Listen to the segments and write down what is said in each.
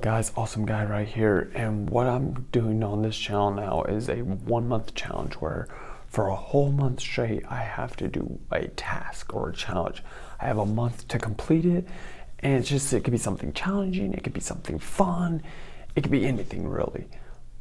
Guys, Awesome Guy right here, and what I'm doing on this channel now is a 1 month challenge where for a whole month straight I have to do a task or a challenge. I have a month to complete it, and it could be something challenging, it could be something fun, it could be anything really.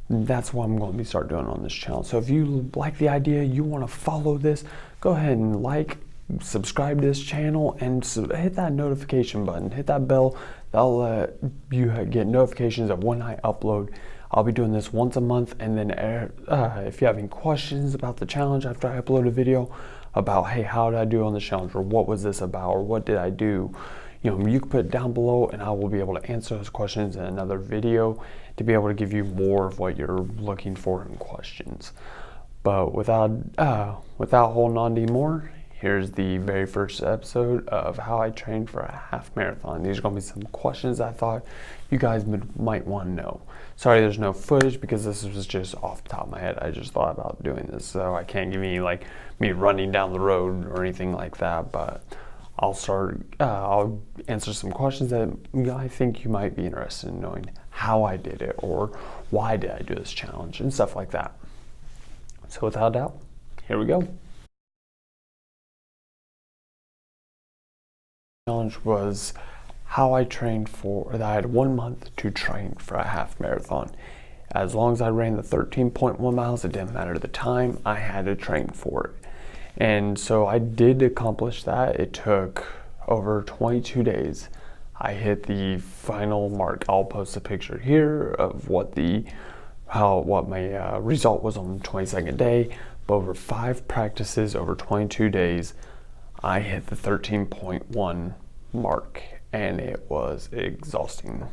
That's what I'm going to start doing on this channel. So if you like the idea, you want to follow this, go ahead and subscribe to this channel, and hit that notification button, hit that bell. That'll let you get notifications of when I upload. I'll be doing this once a month, and then if you have any questions about the challenge after I upload a video about, hey, how did I do on the challenge, or what was this about, or what did I do, you can put it down below, and I will be able to answer those questions in another video to be able to give you more of what you're looking for in questions. But without holding on to more, here's the very first episode of how I trained for a half marathon. These are going to be some questions I thought you guys might want to know. Sorry there's no footage because this was just off the top of my head. I just thought about doing this, so I can't give you me running down the road or anything like that, but I'll answer some questions that I think you might be interested in knowing how I did it, or why did I do this challenge, and stuff like that. So without doubt, here we go. Challenge was how I trained I had 1 month to train for a half marathon. As long as I ran the 13.1 miles, it didn't matter the time, I had to train for it. And so I did accomplish that. It took over 22 days. I hit the final mark. I'll post a picture here of what my result was on the 22nd day. But over 5 practices, over 22 days, I hit the 13.1 mark, and it was exhausting.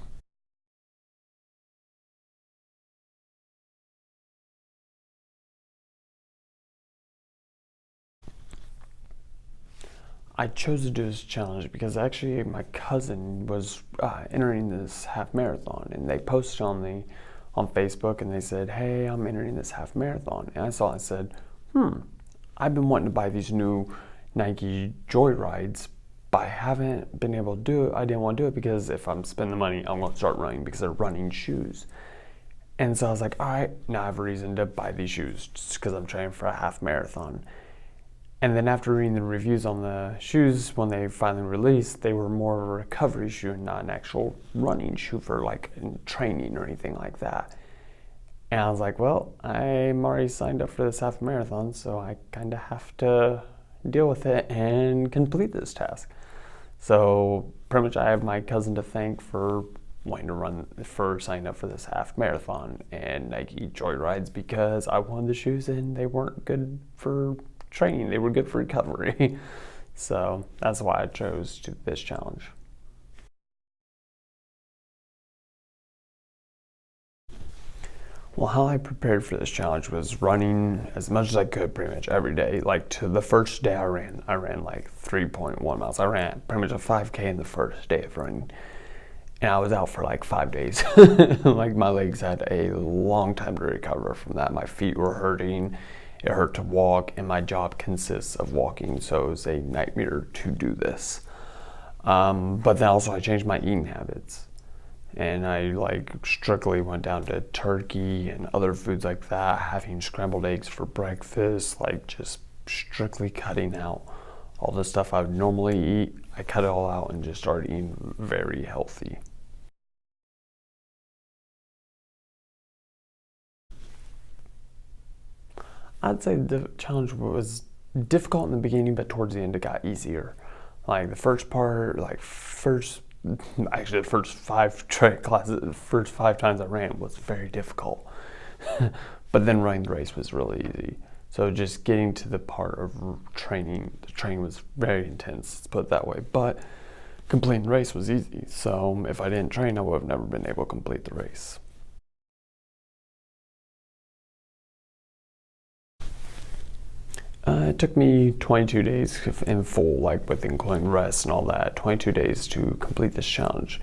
I chose to do this challenge because actually my cousin was entering this half marathon, and they posted on Facebook, and they said, hey, I'm entering this half marathon. And I saw it and said, I've been wanting to buy these new Nike Joyrides, but I haven't been able to do it. I didn't want to do it because if I'm spending the money, I'm going to start running because they're running shoes. And so I was like, all right, now I have a reason to buy these shoes just because I'm training for a half marathon. And then after reading the reviews on the shoes, when they finally released, they were more of a recovery shoe and not an actual running shoe for training or anything like that. And I was like, well, I'm already signed up for this half marathon, so I kind of have to deal with it and complete this task. So pretty much I have my cousin to thank for signing up for this half marathon and Nike Joyrides, because I wanted the shoes and they weren't good for training, they were good for recovery. So that's why I chose this challenge. Well, how I prepared for this challenge was running as much as I could pretty much every day. To the first day I ran 3.1 miles. I ran pretty much a 5K in the first day of running, and I was out for 5 days. My legs had a long time to recover from that. My feet were hurting. It hurt to walk, and my job consists of walking, so it was a nightmare to do this. But then also I changed my eating habits, and I strictly went down to turkey and other foods like that, having scrambled eggs for breakfast, just strictly cutting out all the stuff I would normally eat. I cut it all out and just started eating very healthy. I'd say the challenge was difficult in the beginning, but towards the end it got easier. The first part, the first 5 classes, the first 5 times I ran was very difficult. But then running the race was really easy. So just getting to the part of training, the training was very intense, let's put it that way. But completing the race was easy. So if I didn't train, I would have never been able to complete the race. It took me 22 days in full, with including rest and all that, 22 days to complete this challenge.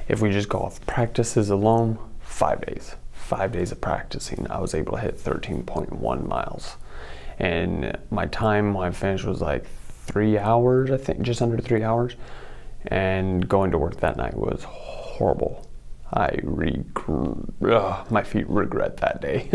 If we just go off practices alone, 5 days. 5 days of practicing, I was able to hit 13.1 miles. And my time when I finished was 3 hours, I think, just under 3 hours. And going to work that night was horrible. my feet regret that day.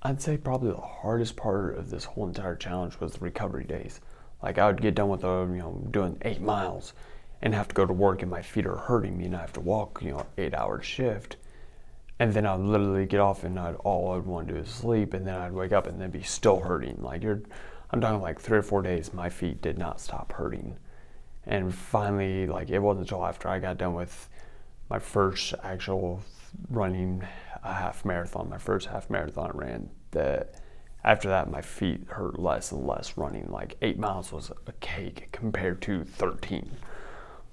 I'd say probably the hardest part of this whole entire challenge was the recovery days. Like I would get done with doing 8 miles and have to go to work and my feet are hurting me and I have to walk 8 hour shift, and then I'd literally get off and all I'd want to do is sleep, and then I'd wake up and then be still hurting. I'm talking like 3 or 4 days my feet did not stop hurting. And finally, like it wasn't until after I got done with my first actual running a half marathon, my first half marathon I ran, that after that my feet hurt less and less running. Like 8 miles was a cake compared to 13.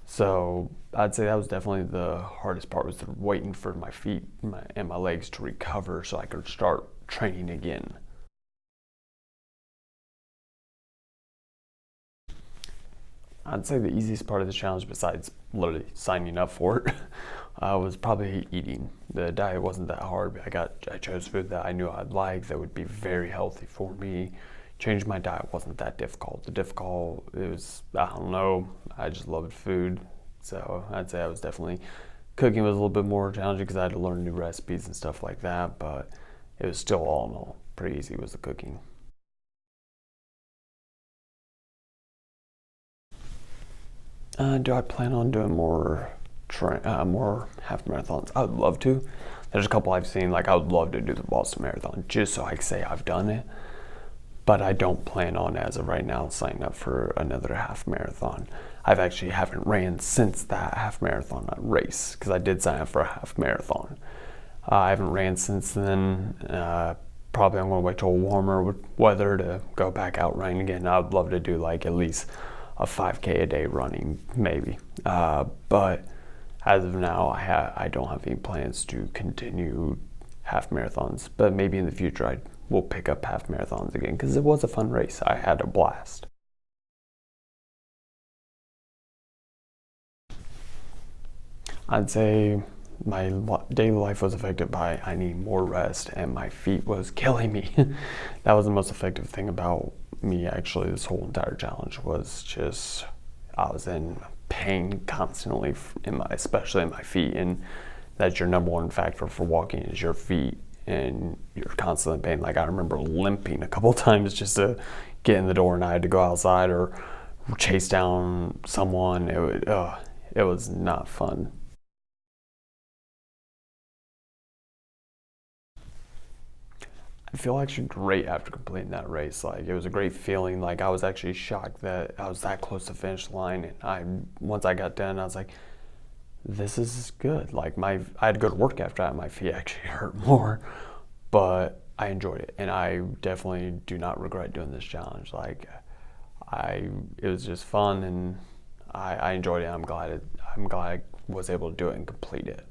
So I'd say that was definitely the hardest part, was waiting for my feet and my legs to recover so I could start training again. I'd say the easiest part of the challenge, besides literally signing up for it, was probably eating. The diet wasn't that hard. I chose food that I knew I'd like, that would be very healthy for me. Changing my diet wasn't that difficult. It was, I don't know, I just loved food. So I'd say I was definitely, cooking was a little bit more challenging because I had to learn new recipes and stuff like that, but it was still all in all pretty easy was the cooking. Do I plan on doing more half marathons? I would love to. There's a couple I've seen. Like I would love to do the Boston Marathon just so I can say I've done it. But I don't plan on, as of right now, signing up for another half marathon. I've actually haven't ran since that half marathon race, because I did sign up for a half marathon. I haven't ran since then. Probably I'm going to wait till warmer weather to go back out running again. I'd love to do like at least a 5K a day running, maybe. But as of now, I don't have any plans to continue half marathons. But maybe in the future I will pick up half marathons again, because it was a fun race. I had a blast. I'd say my daily life was affected by I need more rest and my feet was killing me. That was the most effective thing about me actually this whole entire challenge, was just I was in pain constantly especially in my feet, and that's your number one factor for walking is your feet, and you're constantly in pain. Like I remember limping a couple times just to get in the door, and I had to go outside or chase down someone. It was not fun. I feel actually great after completing that race. Like it was a great feeling. Like I was actually shocked that I was that close to the finish line, and once I got done, I was like, this is good. Like I had to go to work after that. My feet actually hurt more, but I enjoyed it, and I definitely do not regret doing this challenge. Like it was just fun, and I enjoyed it. I'm glad I was able to do it and complete it.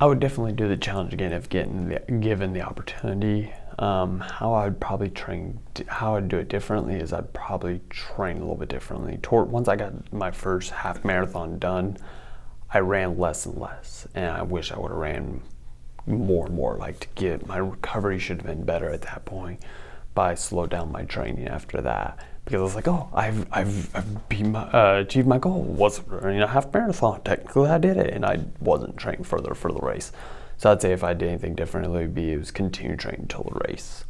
I would definitely do the challenge again if given the opportunity. How I would probably how I'd do it differently is I'd probably train a little bit differently. Once I got my first half marathon done, I ran less and less, and I wish I would have ran more and more. Like to get my recovery should have been better at that point, but I slowed down my training after that because I was like, oh, I've achieved my goal. Was running a half marathon. Technically, I did it, and I wasn't training further for the race. So I'd say if I did anything differently, it was continue training until the race.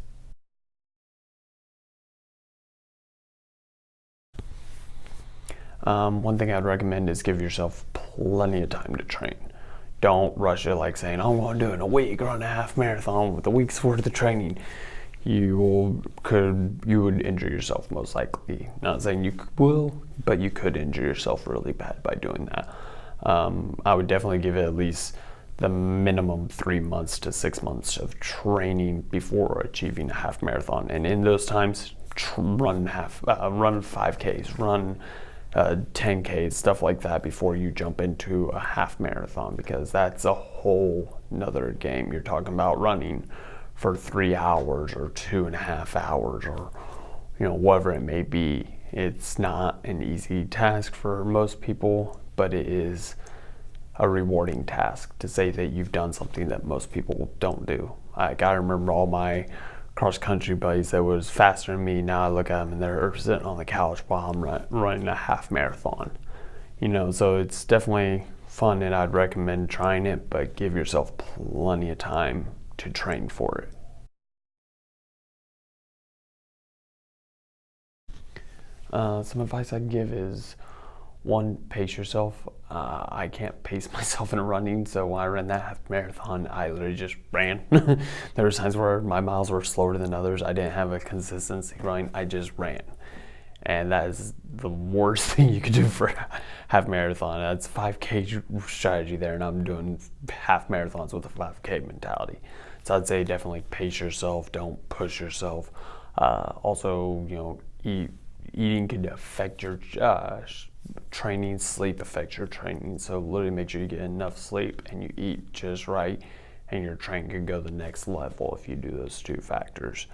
One thing I'd recommend is give yourself plenty of time to train. Don't rush it like saying, I'm going to do it in a week, run a half marathon with a week's worth of training. You would injure yourself most likely. Not saying you will, but you could injure yourself really bad by doing that. I would definitely give it at least the minimum 3 months to 6 months of training before achieving a half marathon. And in those times, run 5Ks, run 10Ks, stuff like that before you jump into a half marathon, because that's a whole nother game. You're talking about running for 3 hours or 2.5 hours, or whatever it may be. It's not an easy task for most people, but it is a rewarding task to say that you've done something that most people don't do. I gotta remember all my cross country buddies that was faster than me. Now I look at them and they're sitting on the couch while I'm running a half marathon. You know, so it's definitely fun and I'd recommend trying it, but give yourself plenty of time to train for it. Some advice I'd give is, one, pace yourself. I can't pace myself in running, so when I ran that half marathon, I literally just ran. There were times where my miles were slower than others. I didn't have a consistency running, I just ran. And that is the worst thing you could do for a half marathon. That's 5K strategy there, and I'm doing half marathons with a 5K mentality. So I'd say definitely pace yourself, don't push yourself. Also, you know, eating could affect your training, sleep affects your training. So literally make sure you get enough sleep and you eat just right, and your training can go the next level if you do those two factors.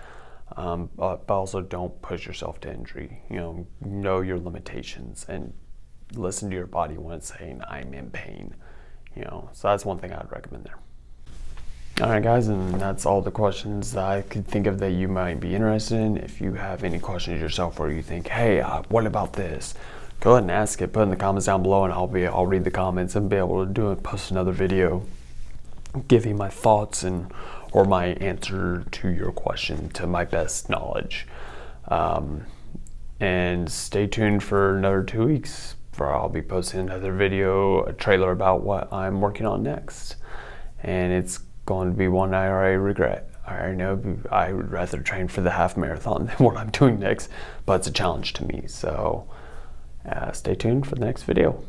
But also don't push yourself to injury. You know your limitations and listen to your body when it's saying I'm in pain. You know, so that's one thing I'd recommend there. All right, guys, and that's all the questions that I could think of that you might be interested in. If you have any questions yourself, or you think, hey, what about this? Go ahead and ask it. Put it in the comments down below, and I'll read the comments and be able to post another video, giving my thoughts or my answer to your question to my best knowledge. And stay tuned for another 2 weeks, for I'll be posting another video, a trailer about what I'm working on next. And it's going to be one I already regret. I already know I would rather train for the half marathon than what I'm doing next, but it's a challenge to me. So stay tuned for the next video.